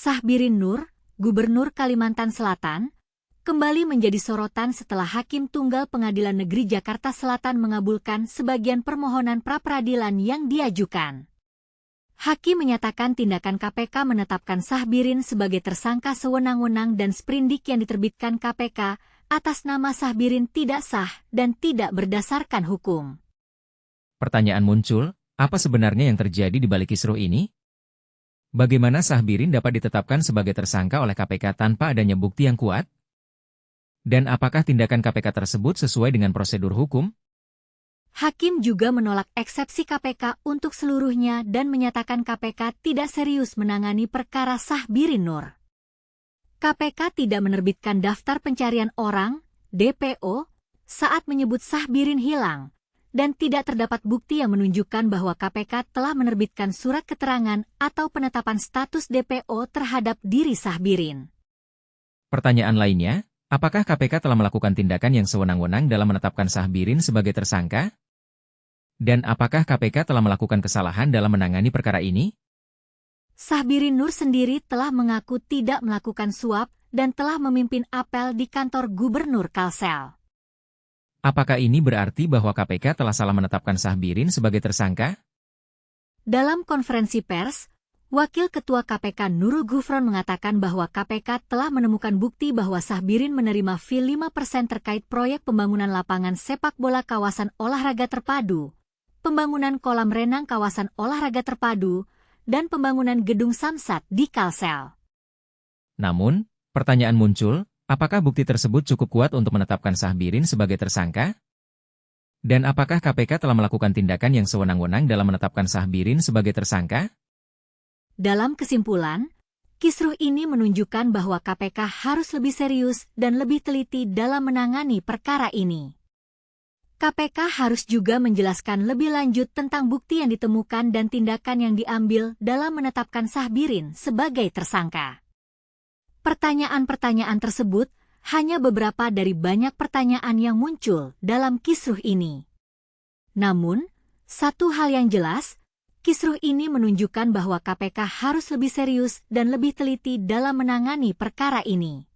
Syahbirin Nur, Gubernur Kalimantan Selatan, kembali menjadi sorotan setelah Hakim Tunggal Pengadilan Negeri Jakarta Selatan mengabulkan sebagian permohonan pra-peradilan yang diajukan. Hakim menyatakan tindakan KPK menetapkan Syahbirin sebagai tersangka sewenang-wenang dan sprindik yang diterbitkan KPK atas nama Syahbirin tidak sah dan tidak berdasarkan hukum. Pertanyaan muncul, apa sebenarnya yang terjadi di balik kisruh ini? Bagaimana Syahbirin dapat ditetapkan sebagai tersangka oleh KPK tanpa adanya bukti yang kuat? Dan apakah tindakan KPK tersebut sesuai dengan prosedur hukum? Hakim juga menolak eksepsi KPK untuk seluruhnya dan menyatakan KPK tidak serius menangani perkara Syahbirin Nur. KPK tidak menerbitkan daftar pencarian orang, DPO, saat menyebut Syahbirin hilang, dan tidak terdapat bukti yang menunjukkan bahwa KPK telah menerbitkan surat keterangan atau penetapan status DPO terhadap diri Syahbirin. Pertanyaan lainnya, apakah KPK telah melakukan tindakan yang sewenang-wenang dalam menetapkan Syahbirin sebagai tersangka? Dan apakah KPK telah melakukan kesalahan dalam menangani perkara ini? Syahbirin Nur sendiri telah mengaku tidak melakukan suap dan telah memimpin apel di kantor Gubernur Kalsel. Apakah ini berarti bahwa KPK telah salah menetapkan Syahbirin sebagai tersangka? Dalam konferensi pers, Wakil Ketua KPK Nurul Gufron mengatakan bahwa KPK telah menemukan bukti bahwa Syahbirin menerima fee 5% terkait proyek pembangunan lapangan sepak bola kawasan olahraga terpadu, pembangunan kolam renang kawasan olahraga terpadu, dan pembangunan gedung Samsat di Kalsel. Namun, pertanyaan muncul, apakah bukti tersebut cukup kuat untuk menetapkan Syahbirin sebagai tersangka? Dan apakah KPK telah melakukan tindakan yang sewenang-wenang dalam menetapkan Syahbirin sebagai tersangka? Dalam kesimpulan, kisruh ini menunjukkan bahwa KPK harus lebih serius dan lebih teliti dalam menangani perkara ini. KPK harus juga menjelaskan lebih lanjut tentang bukti yang ditemukan dan tindakan yang diambil dalam menetapkan Syahbirin sebagai tersangka. Pertanyaan-pertanyaan tersebut hanya beberapa dari banyak pertanyaan yang muncul dalam kisruh ini. Namun, satu hal yang jelas, kisruh ini menunjukkan bahwa KPK harus lebih serius dan lebih teliti dalam menangani perkara ini.